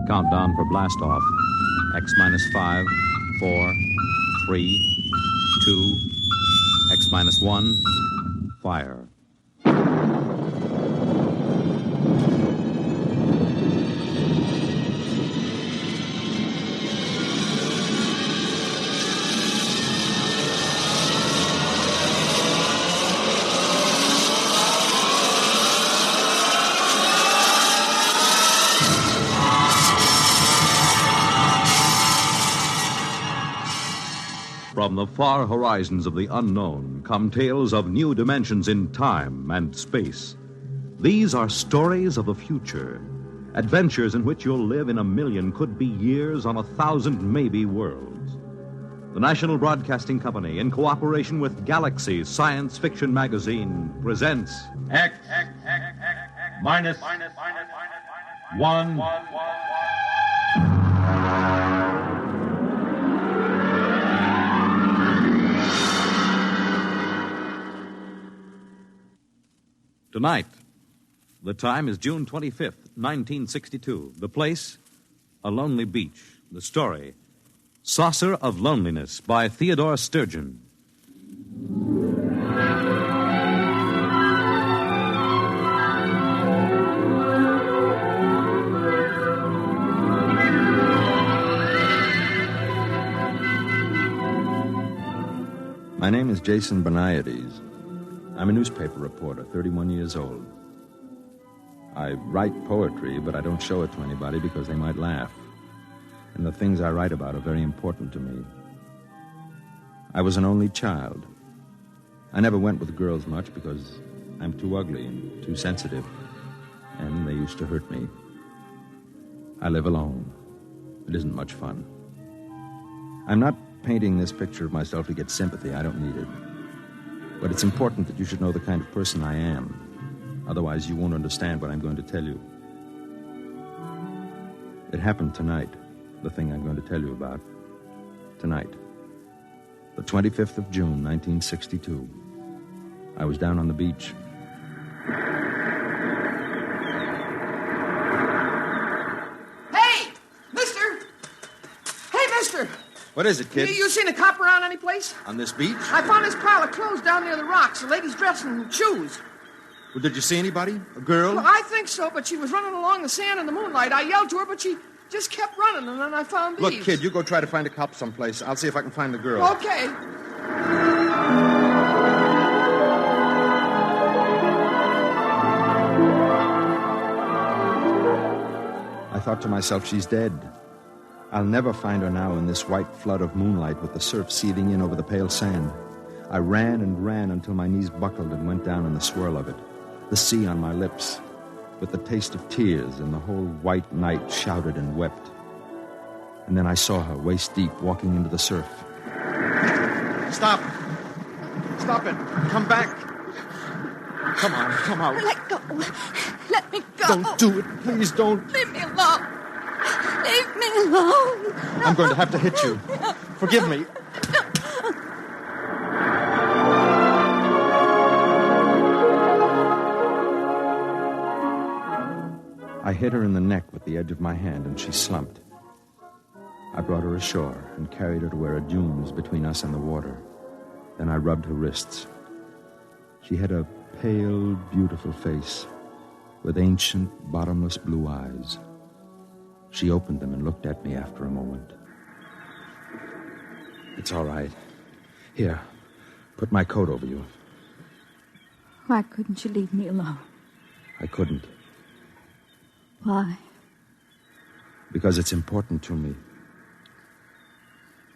Countdown for blast off. X minus 5, 4, 3, 2, X minus 1, fire. From the far horizons of the unknown come tales of new dimensions in time and space. These are stories of the future, adventures in which you'll live in 1,000,000, could be years, on 1,000 maybe worlds. The National Broadcasting Company, in cooperation with Galaxy Science Fiction Magazine, presents X minus 1. Tonight. The time is June 25th, 1962. The place, a lonely beach. The story, Saucer of Loneliness by Theodore Sturgeon. My name is Jason Beniades. I'm a newspaper reporter, 31 years old. I write poetry, but I don't show it to anybody because they might laugh. And the things I write about are very important to me. I was an only child. I never went with girls much because I'm too ugly and too sensitive, and they used to hurt me. I live alone. It isn't much fun. I'm not painting this picture of myself to get sympathy. I don't need it. But it's important that you should know the kind of person I am. Otherwise, you won't understand what I'm going to tell you. It happened tonight, the thing I'm going to tell you about. Tonight. The 25th of June, 1962. I was down on the beach. Hey, mister! Hey, mister! What is it, kid? You seen a cop around any place? On this beach? I found this pile of clothes down near the rocks. The lady's dressed in shoes. Well, did you see anybody? A girl? Well, I think so, but she was running along the sand in the moonlight. I yelled to her, but she just kept running, and then I found these. Look, kid, you go try to find a cop someplace. I'll see if I can find the girl. Okay. I thought to myself, she's dead. I'll never find her now in this white flood of moonlight with the surf seething in over the pale sand. I ran and ran until my knees buckled and went down in the swirl of it. The sea on my lips, with the taste of tears, and the whole white night shouted and wept. And then I saw her, waist deep, walking into the surf. Stop! Stop it! Come back! Come on, come out. Let go. Let me go. Don't do it. Please don't. Leave me alone. Leave me alone. I'm going to have to hit you. Forgive me. I hit her in the neck with the edge of my hand, and she slumped. I brought her ashore and carried her to where a dune was between us and the water. Then I rubbed her wrists. She had a pale, beautiful face with ancient, bottomless blue eyes. She opened them and looked at me after a moment. It's all right. Here, put my coat over you. Why couldn't you leave me alone? I couldn't. Why? Because it's important to me.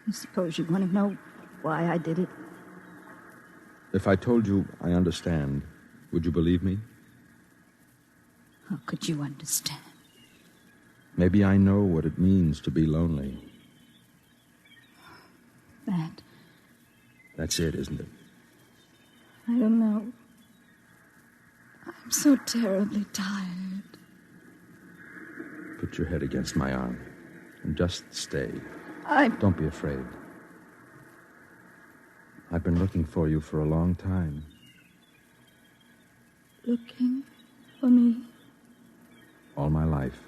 I suppose you want to know why I did it. If I told you I understand, would you believe me? How could you understand? Maybe I know what it means to be lonely. That's it, isn't it? I don't know. I'm so terribly tired. Put your head against my arm and just stay. Don't be afraid. I've been looking for you for a long time. Looking for me? All my life.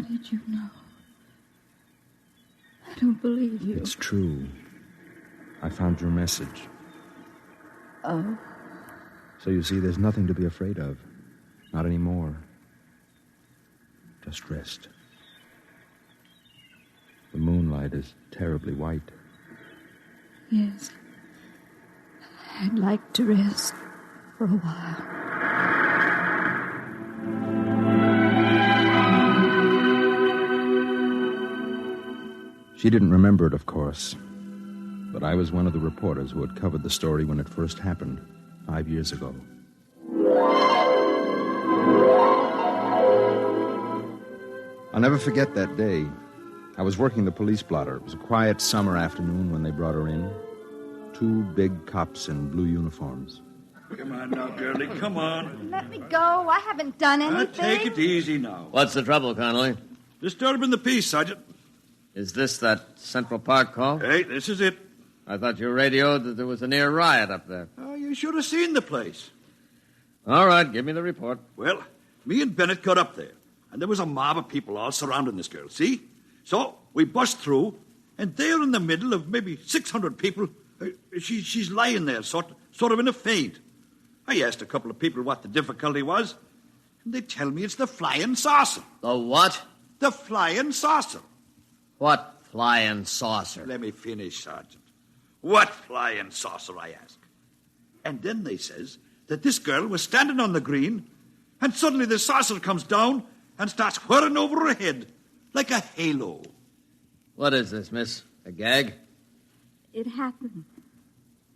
How did you know? I don't believe you. It's true. I found your message. Oh. So you see, there's nothing to be afraid of. Not anymore. Just rest. The moonlight is terribly white. Yes. I'd like to rest for a while. She didn't remember it, of course. But I was one of the reporters who had covered the story when it first happened, 5 years ago. I'll never forget that day. I was working the police blotter. It was a quiet summer afternoon when they brought her in. 2 big cops in blue uniforms. Come on now, girlie, come on. Let me go. I haven't done anything. Take it easy now. What's the trouble, Connolly? Disturbing the peace, Sergeant. Is this that Central Park call? Hey, this is it. I thought you radioed that there was a near riot up there. Oh, you should have seen the place. All right, give me the report. Well, me and Bennett got up there, and there was a mob of people all surrounding this girl, see? So we bust through, and there in the middle of maybe 600 people, she's lying there, sort of in a faint. I asked a couple of people what the difficulty was, and they tell me it's the flying saucer. The what? The flying saucer. What flying saucer? Let me finish, Sergeant. What flying saucer, I ask. And then they says that this girl was standing on the green, and suddenly the saucer comes down and starts whirring over her head like a halo. What is this, miss? A gag? It happened.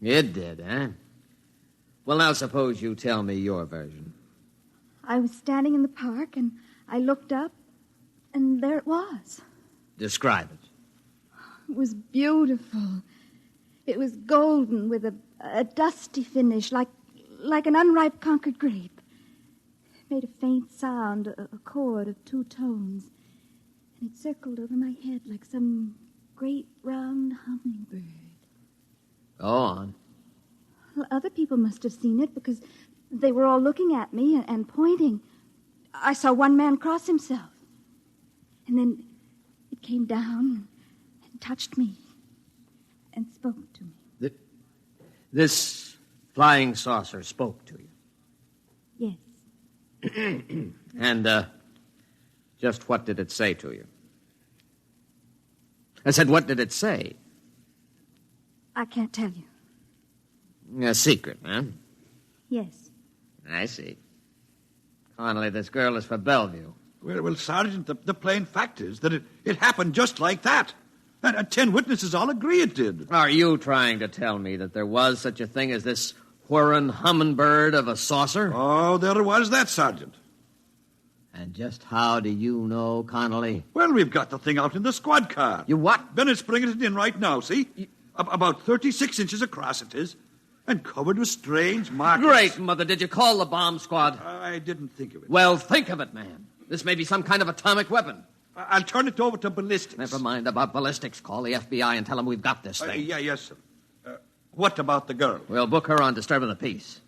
It did, eh? Well, now suppose you tell me your version. I was standing in the park, and I looked up, and there it was. Describe it. It was beautiful. It was golden with a dusty finish, like an unripe Concord grape. It made a faint sound, a chord of 2 tones. And it circled over my head like some great round hummingbird. Go on. Well, other people must have seen it because they were all looking at me and pointing. I saw one man cross himself. And then it came down and touched me and spoke to me. This flying saucer spoke to you? Yes. And, just what did it say to you? I said, what did it say? I can't tell you. A secret, huh? Yes. I see. Connolly, this girl is for Bellevue. Well, Sergeant, the plain fact is that it happened just like that. And 10 witnesses all agree it did. Are you trying to tell me that there was such a thing as this whirring hummingbird of a saucer? Oh, there was that, Sergeant. And just how do you know, Connolly? Well, we've got the thing out in the squad car. You what? Bennett's bringing it in right now, see? About 36 inches across it is, and covered with strange markings. Great, Mother. Did you call the bomb squad? I didn't think of it. Well, think of it, man. This may be some kind of atomic weapon. I'll turn it over to ballistics. Never mind about ballistics. Call the FBI and tell them we've got this thing. Yes, sir. What about the girl? We'll book her on disturbing the peace.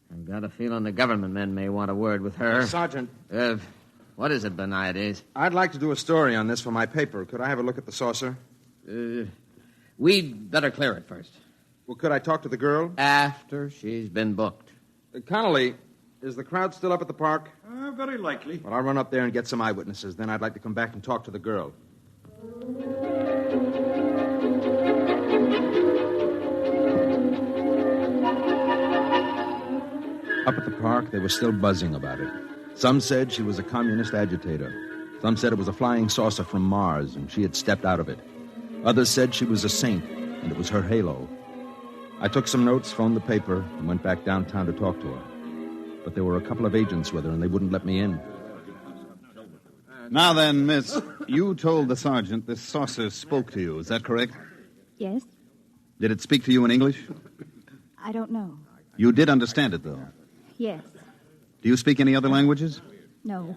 I've got a feeling the government men may want a word with her. Sergeant. What is it, Beniades? I'd like to do a story on this for my paper. Could I have a look at the saucer? We'd better clear it first. Well, could I talk to the girl? After she's been booked. Connolly, is the crowd still up at the park? Very likely. Well, I'll run up there and get some eyewitnesses. Then I'd like to come back and talk to the girl. Up at the park, they were still buzzing about it. Some said she was a communist agitator. Some said it was a flying saucer from Mars, and she had stepped out of it. Others said she was a saint, and it was her halo. I took some notes, phoned the paper, and went back downtown to talk to her. But there were a couple of agents with her, and they wouldn't let me in. Now then, miss, you told the sergeant this saucer spoke to you. Is that correct? Yes? Did it speak to you in English? I don't know. You did understand it, though. Yes. Do you speak any other languages? No.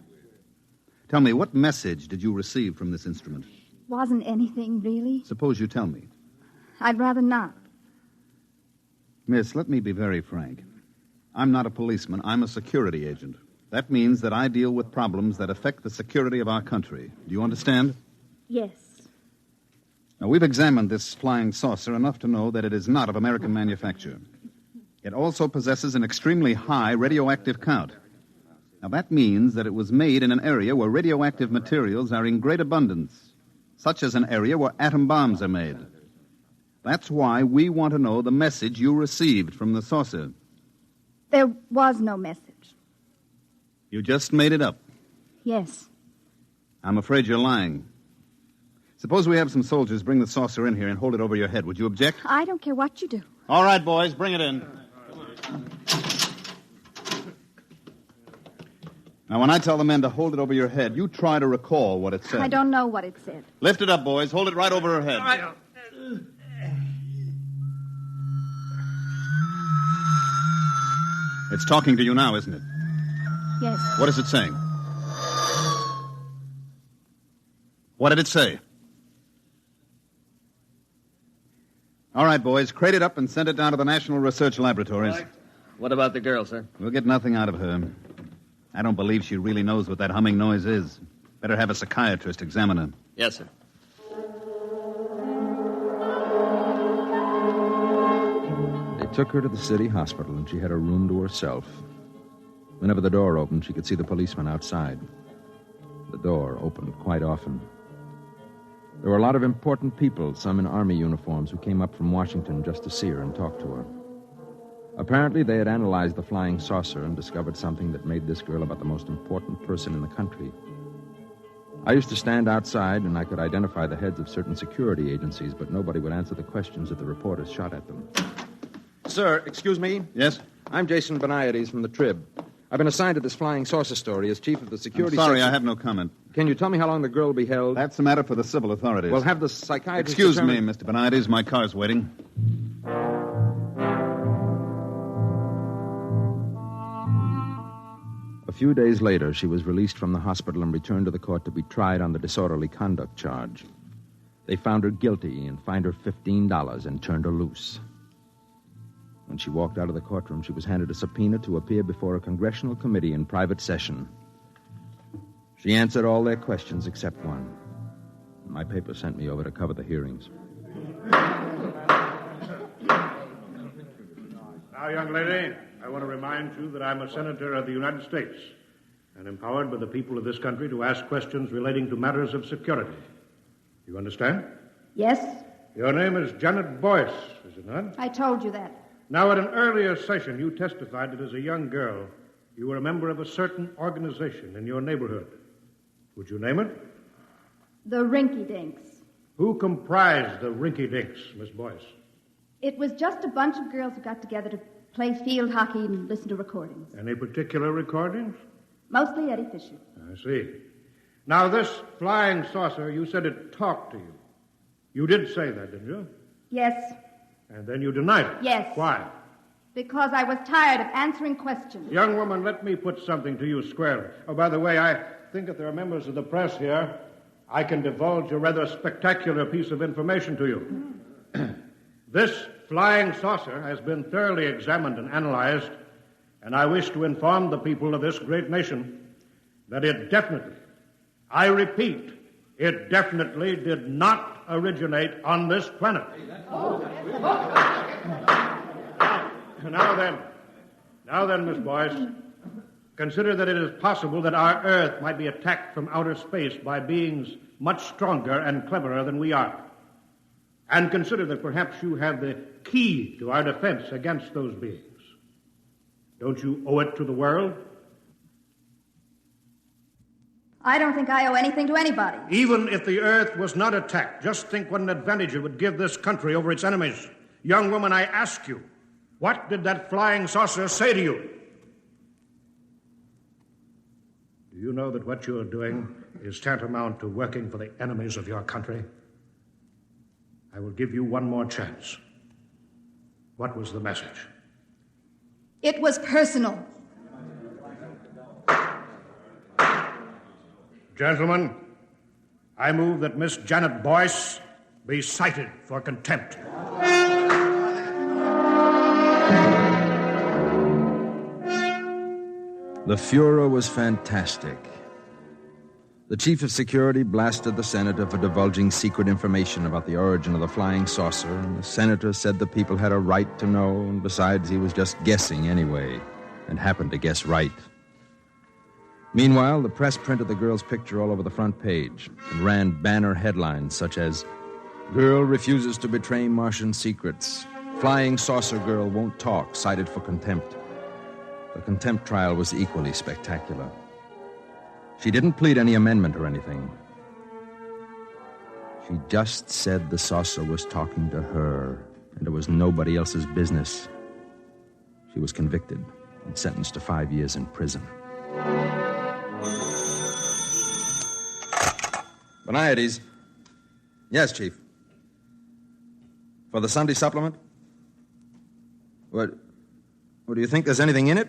Tell me, what message did you receive from this instrument? Wasn't anything, really. Suppose you tell me. I'd rather not. Miss, let me be very frank. I'm not a policeman. I'm a security agent. That means that I deal with problems that affect the security of our country. Do you understand? Yes. Now, we've examined this flying saucer enough to know that it is not of American manufacture. It also possesses an extremely high radioactive count. Now, that means that it was made in an area where radioactive materials are in great abundance, such as an area where atom bombs are made. That's why we want to know the message you received from the saucer. There was no message. You just made it up. Yes. I'm afraid you're lying. Suppose we have some soldiers bring the saucer in here and hold it over your head. Would you object? I don't care what you do. All right, boys, bring it in. Now, when I tell the men to hold it over your head, you try to recall what it said. I don't know what it said. Lift it up, boys. Hold it right over her head. All right. It's talking to you now, isn't it? Yes. What is it saying? What did it say? All right, boys, crate it up and send it down to the National Research Laboratories. Right. What about the girl, sir? We'll get nothing out of her. I don't believe she really knows what that humming noise is. Better have a psychiatrist examine her. Yes, sir. They took her to the city hospital, and she had a room to herself. Whenever the door opened, she could see the policeman outside. The door opened quite often. There were a lot of important people, some in army uniforms, who came up from Washington just to see her and talk to her. Apparently, they had analyzed the flying saucer and discovered something that made this girl about the most important person in the country. I used to stand outside, and I could identify the heads of certain security agencies, but nobody would answer the questions that the reporters shot at them. Sir, excuse me? Yes? I'm Jason Beniades from the Trib. I've been assigned to this flying saucer story as chief of the security I'm sorry, section. I have no comment. Can you tell me how long the girl will be held? That's a matter for the civil authorities. We'll have the psychiatrist Excuse me, determine... Mr. Beniades. My car's waiting. A few days later, she was released from the hospital and returned to the court to be tried on the disorderly conduct charge. They found her guilty and fined her $15 and turned her loose. When she walked out of the courtroom, she was handed a subpoena to appear before a congressional committee in private session. She answered all their questions except one. My paper sent me over to cover the hearings. Now, young lady, I want to remind you that I'm a senator of the United States and empowered by the people of this country to ask questions relating to matters of security. You understand? Yes? Your name is Janet Boyce, is it not? I told you that. Now, at an earlier session, you testified that as a young girl, you were a member of a certain organization in your neighborhood. Would you name it? The Rinky Dinks. Who comprised the Rinky Dinks, Miss Boyce? It was just a bunch of girls who got together to play field hockey and listen to recordings. Any particular recordings? Mostly Eddie Fisher. I see. Now, this flying saucer, you said it talked to you. You did say that, didn't you? Yes. And then you denied it. Yes. Why? Because I was tired of answering questions. Young woman, let me put something to you squarely. Oh, by the way, I think if there are members of the press here, I can divulge a rather spectacular piece of information to you. This flying saucer has been thoroughly examined and analyzed, and I wish to inform the people of this great nation that it definitely, I repeat, it definitely did not originate on this planet. Now then, Miss Boyce, consider that it is possible that our Earth might be attacked from outer space by beings much stronger and cleverer than we are. And consider that perhaps you have the key to our defense against those beings. Don't you owe it to the world? I don't think I owe anything to anybody. Even if the Earth was not attacked, just think what an advantage it would give this country over its enemies. Young woman, I ask you, what did that flying saucer say to you? Do you know that what you're doing is tantamount to working for the enemies of your country? I will give you one more chance. What was the message? It was personal. Gentlemen, I move that Miss Janet Boyce be cited for contempt. The furor was fantastic. The chief of security blasted the senator for divulging secret information about the origin of the flying saucer, and the senator said the people had a right to know, and besides, he was just guessing anyway, and happened to guess right. Meanwhile, the press printed the girl's picture all over the front page and ran banner headlines such as, "Girl refuses to betray Martian secrets. Flying saucer girl won't talk, cited for contempt." The contempt trial was equally spectacular. She didn't plead any amendment or anything. She just said the saucer was talking to her, and it was nobody else's business. She was convicted and sentenced to 5 years in prison. Boniades. Yes, Chief. For the Sunday supplement? What do you think? There's anything in it?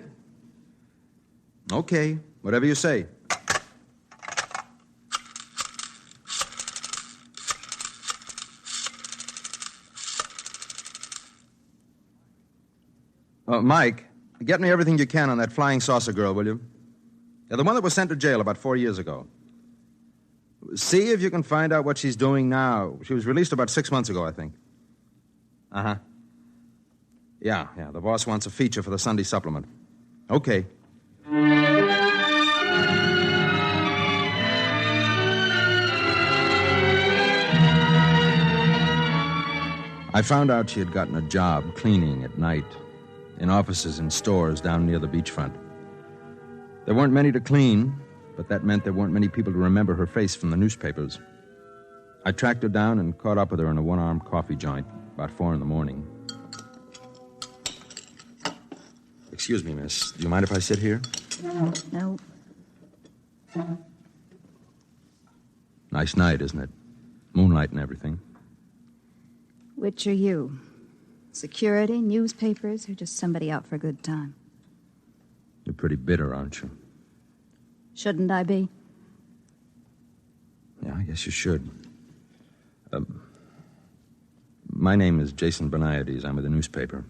Okay, whatever you say. Mike, get me everything you can on that flying saucer girl, will you? Yeah, the one that was sent to jail about 4 years ago. See if you can find out what she's doing now. She was released about 6 months ago, I think. Uh-huh. Yeah, the boss wants a feature for the Sunday supplement. Okay. I found out she had gotten a job cleaning at night in offices and stores down near the beachfront. There weren't many to clean, but that meant there weren't many people to remember her face from the newspapers. I tracked her down and caught up with her in a one-armed coffee joint about 4 a.m. Excuse me, miss. Do you mind if I sit here? No. Nice night, isn't it? Moonlight and everything. Which are you? Security, newspapers, or just somebody out for a good time? You're pretty bitter, aren't you? Shouldn't I be? Yeah, I guess you should. My name is Jason Boniades. I'm with the newspaper.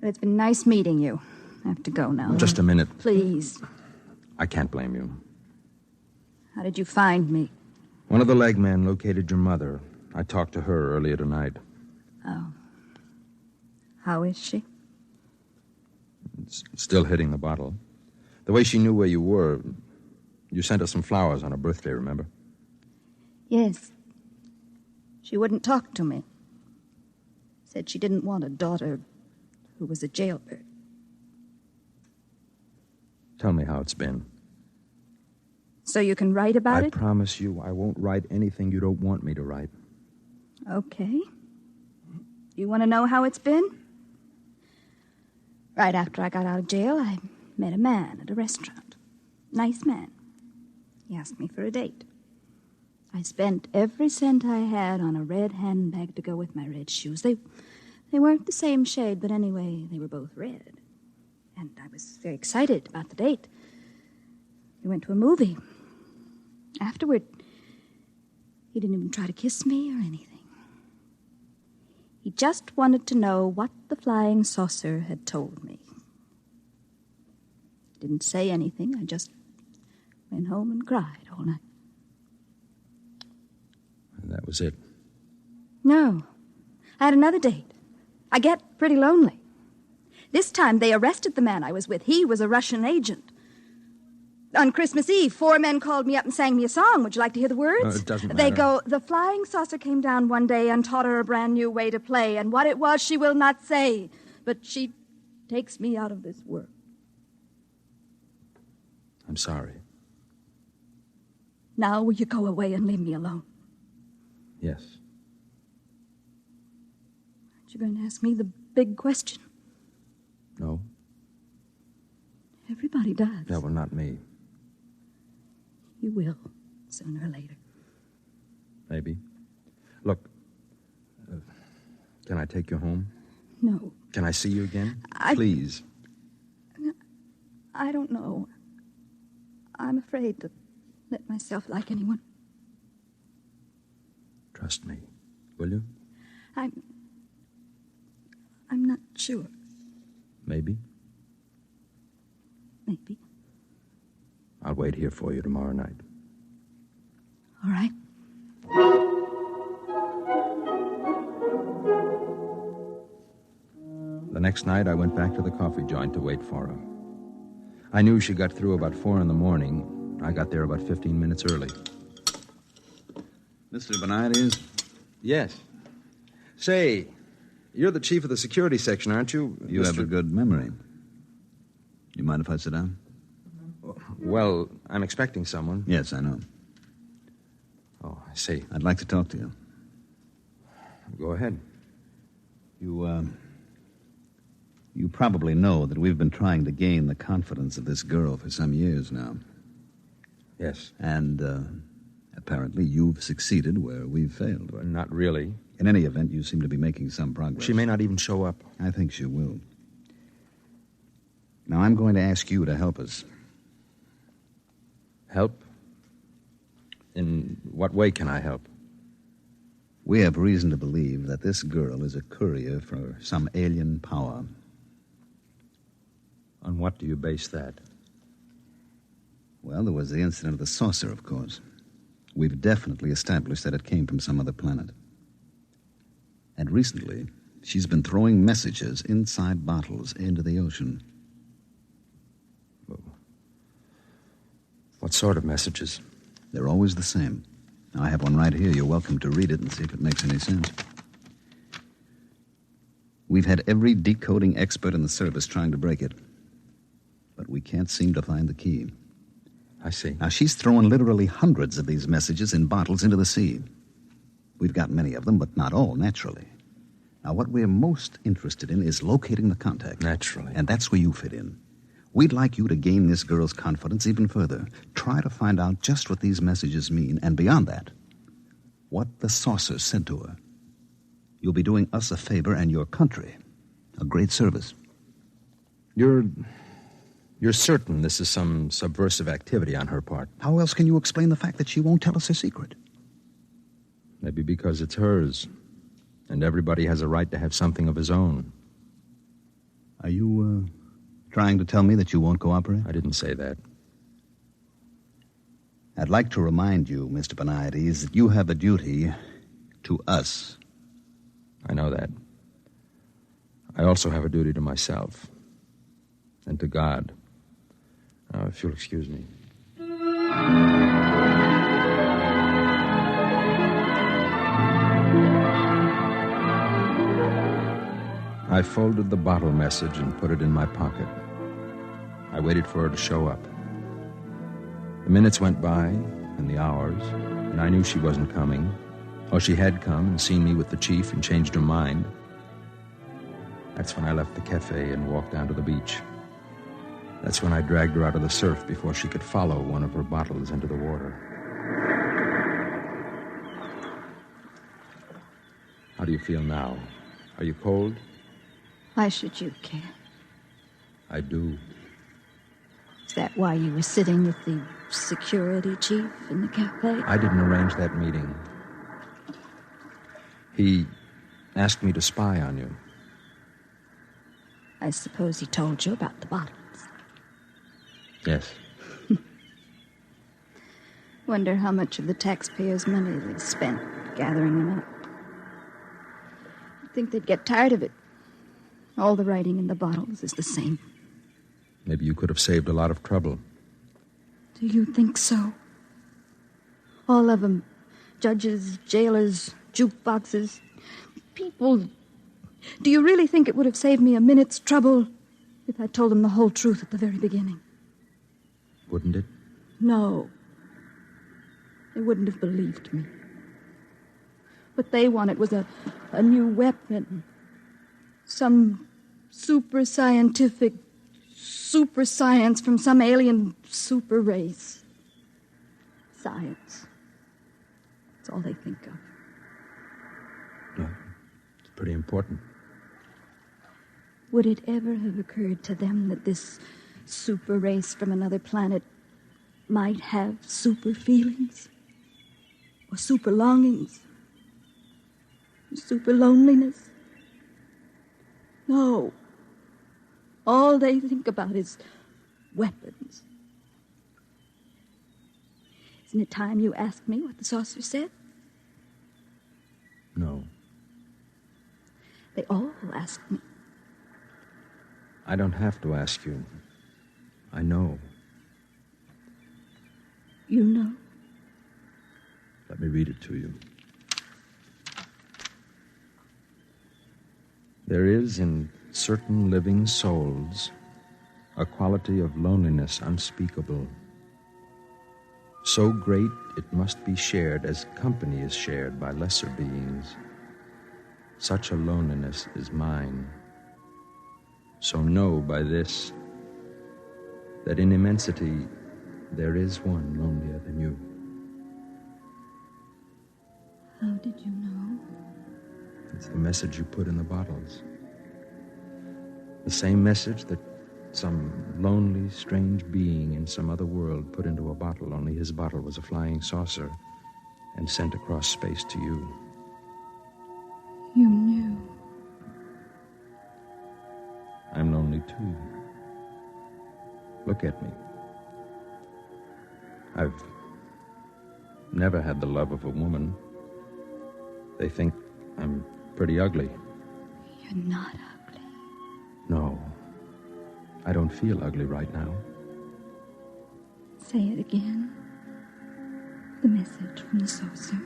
It's been nice meeting you. I have to go now. Just a minute. Please. I can't blame you. How did you find me? One of the leg men located your mother. I talked to her earlier tonight. Oh. How is she? It's still hitting the bottle. The way she knew where you were, you sent her some flowers on her birthday, remember? Yes. She wouldn't talk to me. Said she didn't want a daughter who was a jailbird. Tell me how it's been. So you can write about it? I promise you I won't write anything you don't want me to write. Okay. You want to know how it's been? Right after I got out of jail, I met a man at a restaurant. Nice man. He asked me for a date. I spent every cent I had on a red handbag to go with my red shoes. They weren't the same shade, but anyway, they were both red. And I was very excited about the date. We went to a movie. Afterward, he didn't even try to kiss me or anything. He just wanted to know what the flying saucer had told me. He didn't say anything. I just went home and cried all night. And that was it? No. I had another date. I get pretty lonely. This time they arrested the man I was with. He was a Russian agent. On Christmas Eve, 4 men called me up and sang me a song. Would you like to hear the words? It doesn't matter. They go, "The flying saucer came down one day and taught her a brand new way to play, and what it was she will not say, but she takes me out of this world." I'm sorry. Now will you go away and leave me alone? Yes. Aren't you going to ask me the big question? No? Everybody does. Yeah, well, not me. You will, sooner or later. Maybe. Look, can I take you home? No. Can I see you again? Please. I don't know. I'm afraid to let myself like anyone. Trust me, will you? I'm not sure. Maybe. Maybe. wait here for you tomorrow night. All right. The next night, I went back to the coffee joint to wait for her. I knew she got through about 4 in the morning. I got there about 15 minutes early. Mr. Benides? Yes. Say, you're the chief of the security section, aren't you? You have a good memory. You mind if I sit down? Well, I'm expecting someone. Yes, I know. Oh, I see. I'd like to talk to you. Go ahead. You probably know that we've been trying to gain the confidence of this girl for some years now. Yes. And apparently you've succeeded where we've failed. Well, not really. In any event, you seem to be making some progress. She may not even show up. I think she will. Now, I'm going to ask you to help us. Help? In what way can I help? We have reason to believe that this girl is a courier for some alien power. On what do you base that? Well, there was the incident of the saucer, of course. We've definitely established that it came from some other planet. And recently, she's been throwing messages inside bottles into the ocean. What sort of messages? They're always the same. Now, I have one right here. You're welcome to read it and see if it makes any sense. We've had every decoding expert in the service trying to break it. But we can't seem to find the key. I see. Now, she's throwing literally hundreds of these messages in bottles into the sea. We've got many of them, but not all, naturally. Now, what we're most interested in is locating the contact. Naturally. And that's where you fit in. We'd like you to gain this girl's confidence even further. Try to find out just what these messages mean, and beyond that, what the saucer said to her. You'll be doing us a favor and your country a great service. You're certain this is some subversive activity on her part? How else can you explain the fact that she won't tell us her secret? Maybe because it's hers, and everybody has a right to have something of his own. Are you, trying to tell me that you won't cooperate? I didn't say that. I'd like to remind you, Mr. Benides, that you have a duty to us. I know that. I also have a duty to myself and to God. Now, if you'll excuse me. I folded the bottle message and put it in my pocket. I waited for her to show up. The minutes went by, and the hours, and I knew she wasn't coming. Or she had come and seen me with the chief and changed her mind. That's when I left the cafe and walked down to the beach. That's when I dragged her out of the surf before she could follow one of her bottles into the water. How do you feel now? Are you cold? Why should you care? I do. Is that why you were sitting with the security chief in the cafe? I didn't arrange that meeting. He asked me to spy on you. I suppose he told you about the bottles. Yes. Wonder how much of the taxpayers' money they spent gathering them up. You'd think they'd get tired of it. All the writing in the bottles is the same. Maybe you could have saved a lot of trouble. Do you think so? All of them. Judges, jailers, jukeboxes, people. Do you really think it would have saved me a minute's trouble if I told them the whole truth at the very beginning? Wouldn't it? No. They wouldn't have believed me. What they wanted was a new weapon. Some super scientific super science from some alien super race. Science. That's all they think of. No, it's pretty important. Would it ever have occurred to them that this super race from another planet might have super feelings? Or super longings? Or super loneliness? No. All they think about is weapons. Isn't it time you asked me what the saucer said? No. They all asked me. I don't have to ask you. I know. You know? Let me read it to you. There is in certain living souls a quality of loneliness unspeakable, so great it must be shared as company is shared by lesser beings. Such a loneliness is mine. So know by this that in immensity there is one lonelier than you. How did you know? It's the message you put in the bottles. The same message that some lonely, strange being in some other world put into a bottle, only his bottle was a flying saucer and sent across space to you. You knew. I'm lonely too. Look at me. I've never had the love of a woman. They think I'm pretty ugly. You're not ugly. No. I don't feel ugly right now. Say it again. The message from the saucer.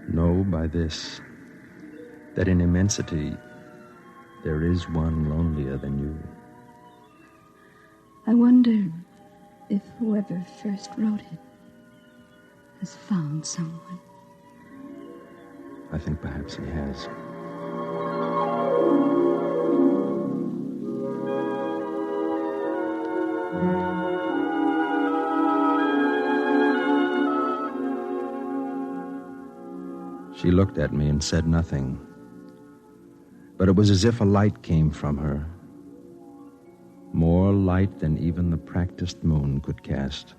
Know by this that in immensity there is one lonelier than you. I wonder if whoever first wrote it has found someone. I think perhaps he has. She looked at me and said nothing. But it was as if a light came from her. More light than even the practiced moon could cast.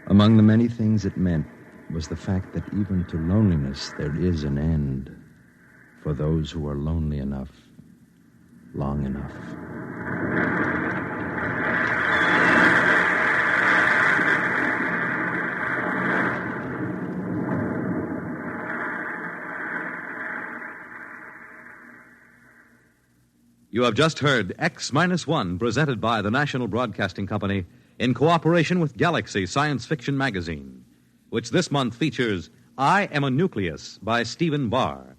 Among the many things it meant was the fact that even to loneliness there is an end for those who are lonely enough, long enough. You have just heard X-1, presented by the National Broadcasting Company in cooperation with Galaxy Science Fiction Magazine, which this month features I Am a Nucleus by Stephen Barr,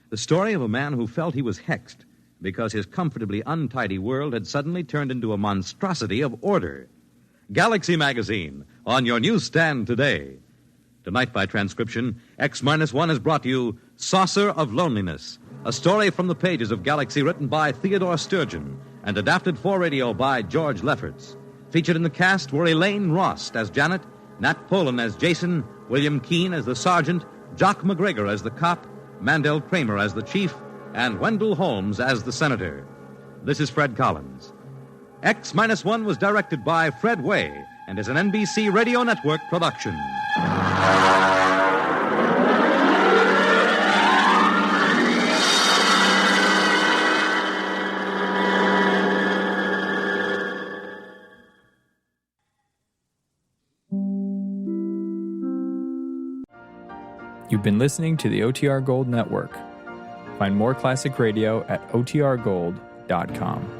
the story of a man who felt he was hexed because his comfortably untidy world had suddenly turned into a monstrosity of order. Galaxy Magazine, on your newsstand today. Tonight, by transcription, X-1 has brought you Saucer of Loneliness, a story from the pages of Galaxy written by Theodore Sturgeon and adapted for radio by George Lefferts. Featured in the cast were Elaine Rost as Janet, Nat Polan as Jason, William Keane as the sergeant, Jock McGregor as the cop, Mandel Kramer as the chief, and Wendell Holmes as the senator. This is Fred Collins. X-1 was directed by Fred Way and is an NBC Radio Network production. You've been listening to the OTR Gold Network. Find more classic radio at otrgold.com.